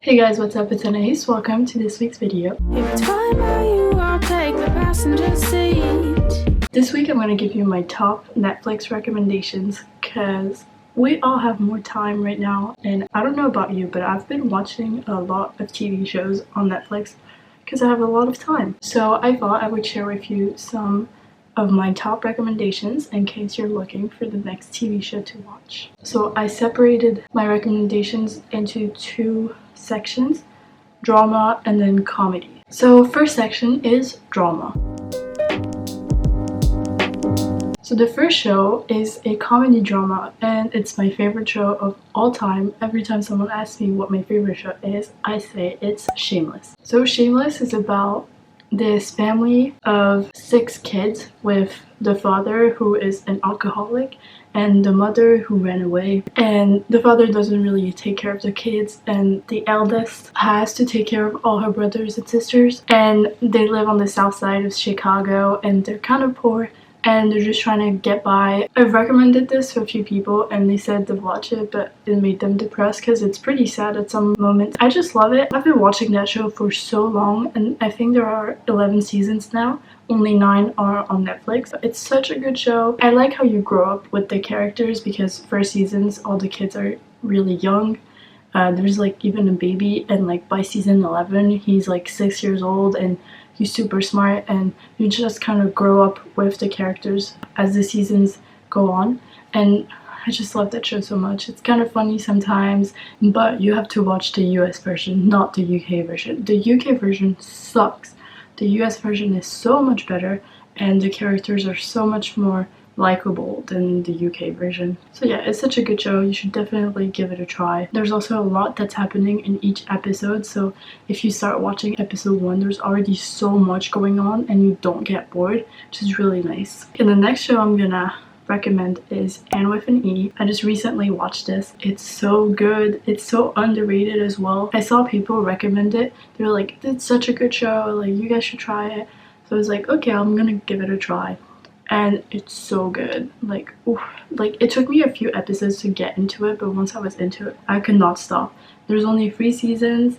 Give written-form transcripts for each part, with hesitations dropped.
Hey guys, what's up? It's Anais. Welcome to this week's video. This week I'm going to give you my top Netflix recommendations because we all have more time right now, and I don't know about you, but I've been watching a lot of TV shows on Netflix because I have a lot of time. So I thought I would share with you some of my top recommendations in case you're looking for the next TV show to watch. So I separated my recommendations into two sections, drama and then comedy. So first section is drama. So the first show is a comedy drama, and it's my favorite show of all time. Every time someone asks me what my favorite show is, I say it's Shameless. So Shameless is about this family of 6 kids with the father who is an alcoholic and the mother who ran away, and the father doesn't really take care of the kids, and the eldest has to take care of all her brothers and sisters, and they live on the south side of Chicago and they're kind of poor and they're just trying to get by. I've recommended this to a few people and they said to watch it, but it made them depressed because it's pretty sad at some moments. I just love it. I've been watching that show for so long, and I think there are 11 seasons now. Only 9 are on Netflix. It's such a good show. I like how you grow up with the characters because first seasons all the kids are really young. There's like even a baby, and like by season 11 he's like 6 years old and he's super smart, and you just kind of grow up with the characters as the seasons go on. And I just love that show so much. It's kind of funny sometimes, but you have to watch the US version, not the UK version. The UK version sucks. The US version is so much better and the characters are so much more likable than the UK version. So yeah, it's such a good show. You should definitely give it a try. There's also a lot that's happening in each episode, so if you start watching episode 1, there's already so much going on and you don't get bored, which is really nice. And the next show I'm gonna recommend is Anne with an E. I just recently watched this. It's so good. It's so underrated as well. I saw people recommend it. They were like, it's such a good show, like you guys should try it. So I was like, okay, I'm gonna give it a try. And it's so good. Like, oof. Like it took me a few episodes to get into it, but once I was into it, I could not stop. There's only 3 seasons.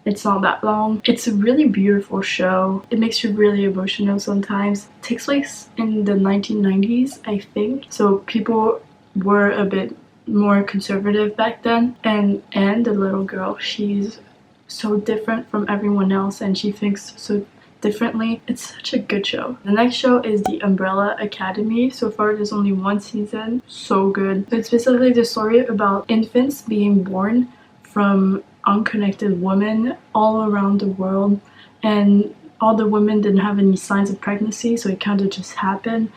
It's not that long. It's a really beautiful show. It makes you really emotional sometimes. It takes place in the 1990s, I think. So people were a bit more conservative back then. And the little girl, she's so different from everyone else and she thinks so differently. It's such a good show. The next show is The Umbrella Academy. So far there's only 1 season. So good. It's basically the story about infants being born from unconnected women all around the world, and all the women didn't have any signs of pregnancy, so it kind of just happened.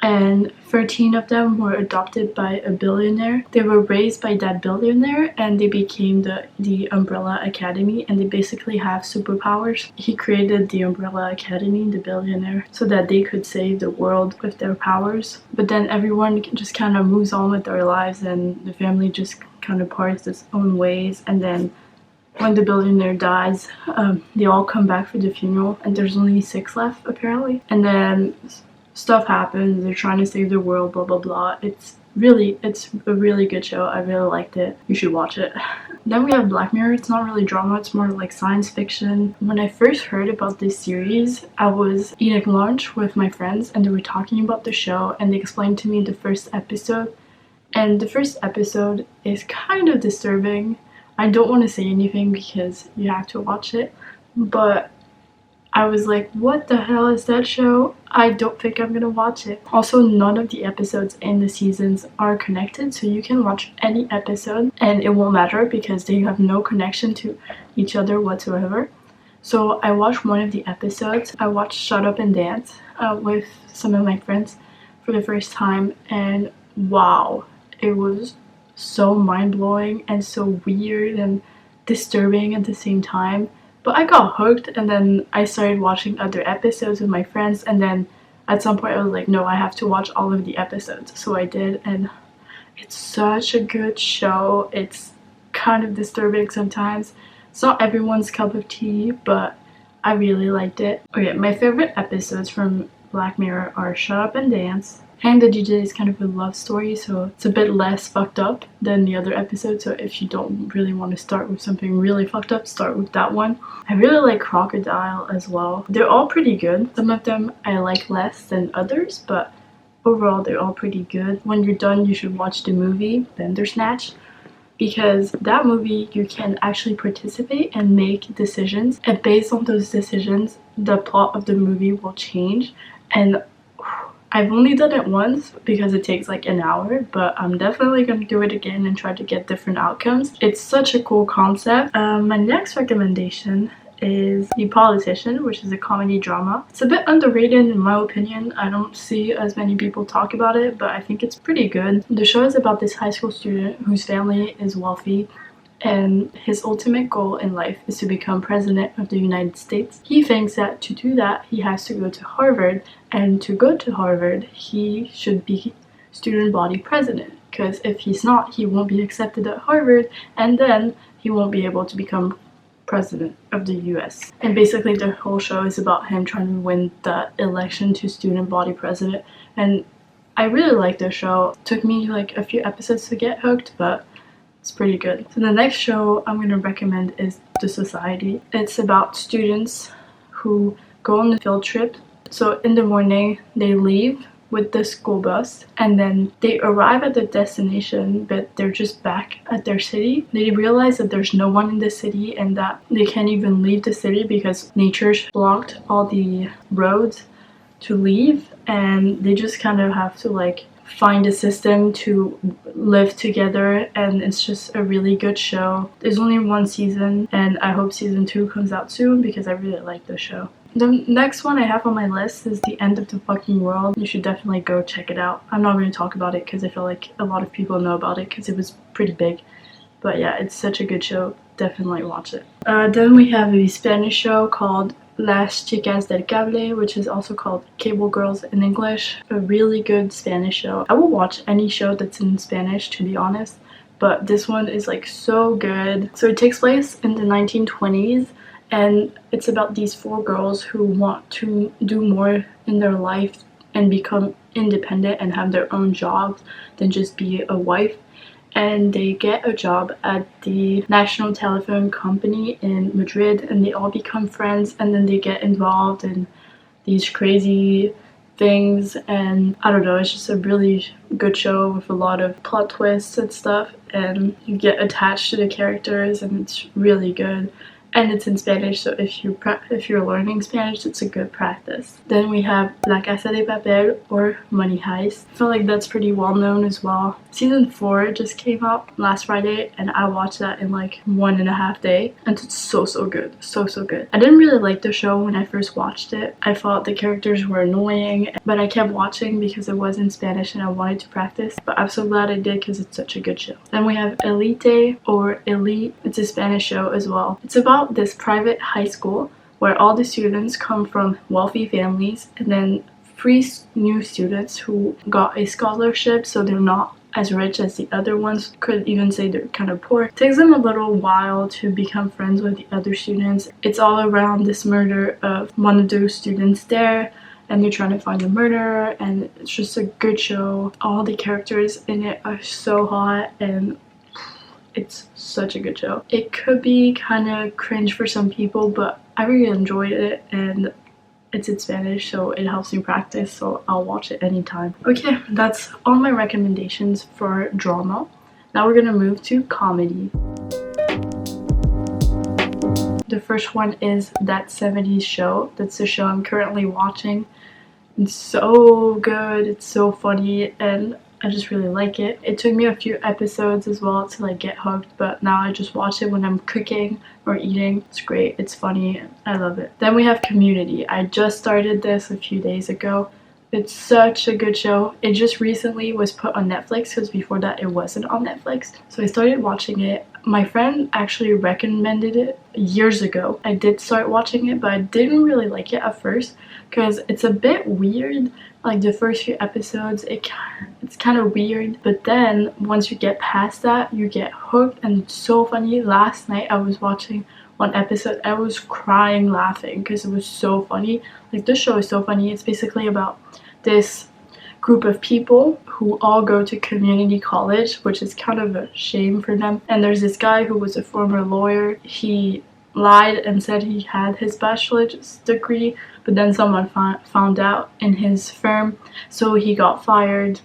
And 13 of them were adopted by a billionaire. They were raised by that billionaire and they became the Umbrella Academy, and they basically have superpowers. He created the Umbrella Academy, the billionaire, so that they could save the world with their powers. But then everyone just kind of moves on with their lives and the family just kind of parts its own ways. And then when the billionaire dies, they all come back for the funeral, and there's only 6 left apparently. And then stuff happens, they're trying to save the world, blah blah blah. It's a really good show. I really liked it. You should watch it. Then we have Black Mirror. It's not really drama, it's more like science fiction. When I first heard about this series, I was eating lunch with my friends and they were talking about the show, and they explained to me the first episode. And the first episode is kind of disturbing. I don't want to say anything because you have to watch it, but I was like, what the hell is that show? I don't think I'm gonna watch it. Also, none of the episodes in the seasons are connected, so you can watch any episode and it won't matter because they have no connection to each other whatsoever. So I watched one of the episodes. I watched Shut Up and Dance with some of my friends for the first time, and wow, it was so mind-blowing and so weird and disturbing at the same time. But I got hooked, and then I started watching other episodes with my friends, and then at some point I was like, no, I have to watch all of the episodes. So I did, and it's such a good show. It's kind of disturbing sometimes. It's not everyone's cup of tea, but I really liked it. Okay, my favorite episodes from Black Mirror are Shut Up and Dance. Hang the DJ is kind of a love story, so it's a bit less fucked up than the other episodes. So if you don't really want to start with something really fucked up, start with that one. I really like Crocodile as well. They're all pretty good. Some of them I like less than others, but overall they're all pretty good. When you're done, you should watch the movie Bandersnatch, because that movie you can actually participate and make decisions, and based on those decisions the plot of the movie will change. And I've only done it once because it takes like an hour, but I'm definitely going to do it again and try to get different outcomes. It's such a cool concept. My next recommendation is The Politician, which is a comedy drama. It's a bit underrated in my opinion. I don't see as many people talk about it, but I think it's pretty good. The show is about this high school student whose family is wealthy, and his ultimate goal in life is to become president of the United States. He thinks that to do that, he has to go to Harvard, and to go to Harvard, he should be student body president, because if he's not, he won't be accepted at Harvard, and then he won't be able to become president of the US. And basically the whole show is about him trying to win the election to student body president, and I really like the show. It took me like a few episodes to get hooked, but it's pretty good. So the next show I'm going to recommend is The Society. It's about students who go on a field trip. So in the morning they leave with the school bus, and then they arrive at the destination, but they're just back at their city. They realize that there's no one in the city and that they can't even leave the city because nature's blocked all the roads to leave, and they just kind of have to like find a system to live together. And it's just a really good show. There's only one season, and I hope season 2 comes out soon because I really like the show. The next one I have on my list is The End of the Fucking World. You should definitely go check it out. I'm not going to talk about it because I feel like a lot of people know about it because it was pretty big. But yeah, it's such a good show. Definitely watch it. Then we have a Spanish show called Las Chicas del Cable, which is also called Cable Girls in English. A really good Spanish show. I will watch any show that's in Spanish, to be honest, but this one is like so good. So it takes place in the 1920s, and it's about these 4 girls who want to do more in their life and become independent and have their own jobs than just be a wife. And they get a job at the National Telephone Company in Madrid, and they all become friends, and then they get involved in these crazy things, and I don't know, it's just a really good show with a lot of plot twists and stuff, and you get attached to the characters, and it's really good. And it's in Spanish, so if you're learning Spanish, it's a good practice. Then we have La Casa de Papel, or Money Heist. I feel like that's pretty well known as well. Season 4 just came out last Friday, and I watched that in like 1.5 days, and it's so good. So good. I didn't really like the show when I first watched it. I thought the characters were annoying, but I kept watching because it was in Spanish and I wanted to practice. But I'm so glad I did because it's such a good show. Then we have Elite, or Elite. It's a Spanish show as well. It's about this private high school where all the students come from wealthy families, and then 3 new students who got a scholarship, so they're not as rich as the other ones. Could even say they're kind of poor. It takes them a little while to become friends with the other students. It's all around this murder of one of those students there, and they're trying to find the murderer, and it's just a good show. All the characters in it are so hot, and it's such a good show. It could be kind of cringe for some people, but I really enjoyed it, and it's in Spanish, so it helps me practice, so I'll watch it anytime. Okay, that's all my recommendations for drama. Now we're gonna move to comedy. The first one is That 70s Show. That's the show I'm currently watching. It's so good, it's so funny, and I just really like it. It took me a few episodes as well to like get hooked, but now I just watch it when I'm cooking or eating. It's great, it's funny, I love it. Then we have Community. I just started this a few days ago. It's such a good show. It just recently was put on Netflix because before that it wasn't on Netflix. So I started watching it. My friend actually recommended it years ago. I did start watching it, but I didn't really like it at first because it's a bit weird. Like the first few episodes, it's kind of weird, but then once you get past that, you get hooked, and it's so funny. Last night I was watching one episode, I was crying laughing because it was so funny. Like, this show is so funny. It's basically about this group of people who all go to community college, which is kind of a shame for them. And there's this guy who was a former lawyer. He lied and said he had his bachelor's degree, but then someone found out in his firm, so he got fired,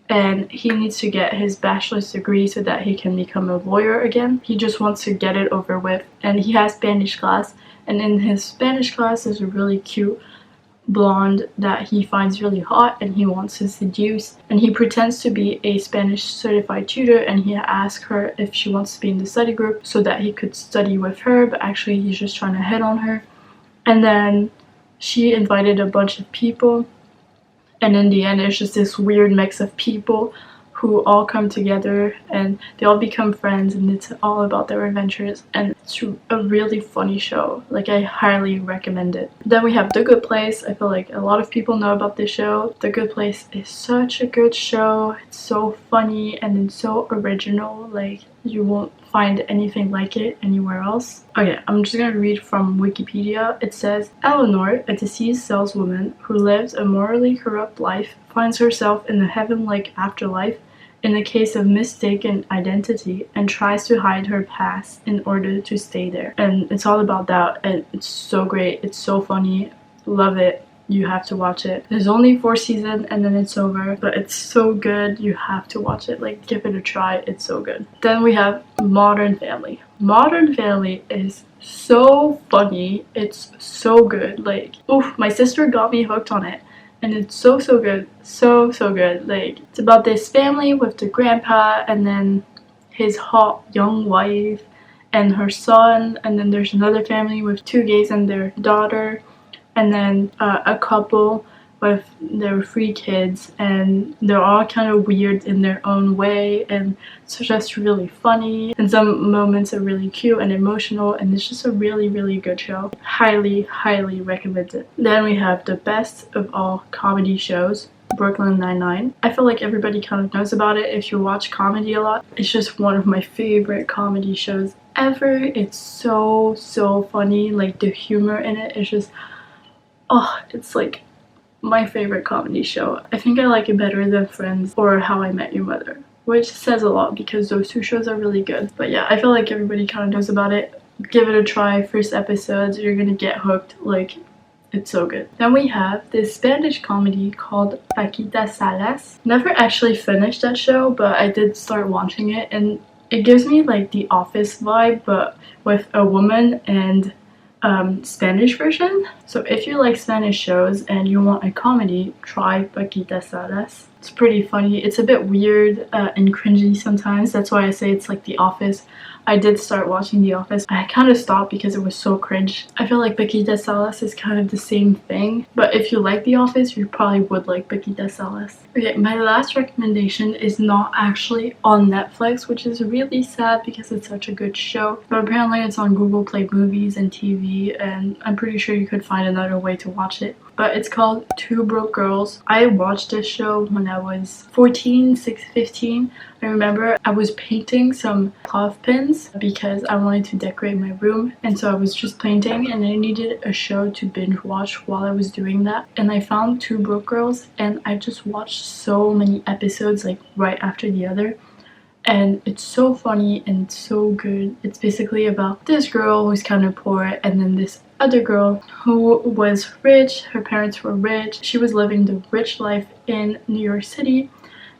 and he needs to get his bachelor's degree so that he can become a lawyer again. He just wants to get it over with, and he has Spanish class, and in his Spanish class there's a really cute blonde that he finds really hot and he wants to seduce, and he pretends to be a Spanish certified tutor, and he asks her if she wants to be in the study group so that he could study with her, but actually he's just trying to hit on her. And then she invited a bunch of people, and in the end it's just this weird mix of people who all come together and they all become friends, and it's all about their adventures, and it's a really funny show. Like, I highly recommend it. Then we have The Good Place. I feel like a lot of people know about this show. The Good Place is such a good show. It's so funny and it's so original. Like, you won't find anything like it anywhere else. Okay, I'm just gonna read from Wikipedia. It says, Eleanor, a deceased saleswoman who lives a morally corrupt life, finds herself in the heaven-like afterlife in a case of mistaken identity and tries to hide her past in order to stay there. And it's all about that, and it's so great. It's so funny. Love it. You have to watch it. There's only 4 seasons and then it's over, but it's so good. You have to watch it. Like, give it a try. It's so good. Then we have Modern Family. Modern Family is so funny. It's so good. Like, oof, my sister got me hooked on it. And it's so good. So good. Like, it's about this family with the grandpa and then his hot young wife and her son, and then there's another family with 2 gays and their daughter, and then a couple with their 3 kids, and they're all kind of weird in their own way, and it's just really funny, and some moments are really cute and emotional, and it's just a really good show. Highly recommend it. Then we have the best of all comedy shows, Brooklyn Nine-Nine. I feel like everybody kind of knows about it if you watch comedy a lot. It's just one of my favorite comedy shows ever. It's so funny. Like, the humor in it is just, oh, it's like my favorite comedy show. I think I like it better than Friends or How I Met Your Mother, which says a lot because those 2 shows are really good. But yeah, I feel like everybody kind of knows about it. Give it a try. First episodes, you're gonna get hooked. Like, it's so good. Then we have this Spanish comedy called Paquita, Salas. Never actually finished that show, but I did start watching it, and it gives me like The Office vibe, but with a woman and Spanish version. So if you like Spanish shows and you want a comedy, try Paquita Salas. It's pretty funny. It's a bit weird and cringy sometimes. That's why I say it's like The Office. I did start watching The Office. I kind of stopped because it was so cringe. I feel like Paquita Salas is kind of the same thing, but if you like The Office, you probably would like Paquita Salas. Okay, my last recommendation is not actually on Netflix, which is really sad because it's such a good show, but apparently it's on Google Play Movies and TV, and I'm pretty sure you could find another way to watch it. But it's called Two Broke Girls. I watched this show when I was 15. I remember I was painting some cloth pins because I wanted to decorate my room, and so I was just painting and I needed a show to binge watch while I was doing that, and I found Two Broke Girls, and I just watched so many episodes like right after the other. And it's so funny and so good. It's basically about this girl who's kind of poor, and then this other girl who was rich. Her parents were rich. She was living the rich life in New York City,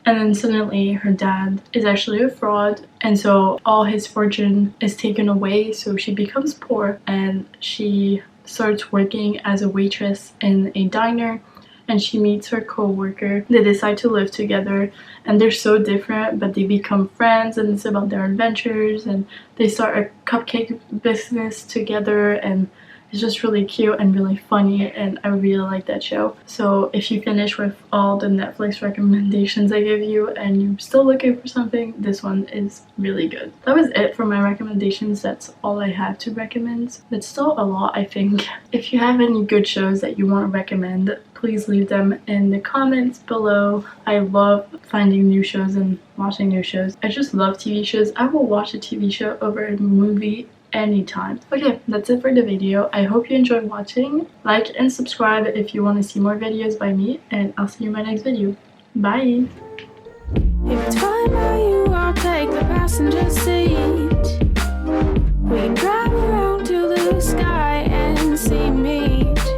and then suddenly her dad is actually a fraud, and so all his fortune is taken away, so she becomes poor, and she starts working as a waitress in a diner, and she meets her co-worker. They decide to live together, and they're so different, but they become friends, and it's about their adventures, and they start a cupcake business together, and It's just really cute and really funny, and I really like that show. So if you finish with all the Netflix recommendations I give you and you're still looking for something, this one is really good. That was it for my recommendations. That's all I have to recommend. That's still a lot, I think. If you have any good shows that you want to recommend, please leave them in the comments below. I love finding new shows and watching new shows. I just love TV shows. I will watch a TV show over a movie anytime. Okay, that's it for the video. I hope you enjoyed watching. Like and subscribe if you want to see more videos by me, and I'll see you in my next video. Bye! If it's fine by you, I'll take the passenger seat. We can drive around to the sky and see meat.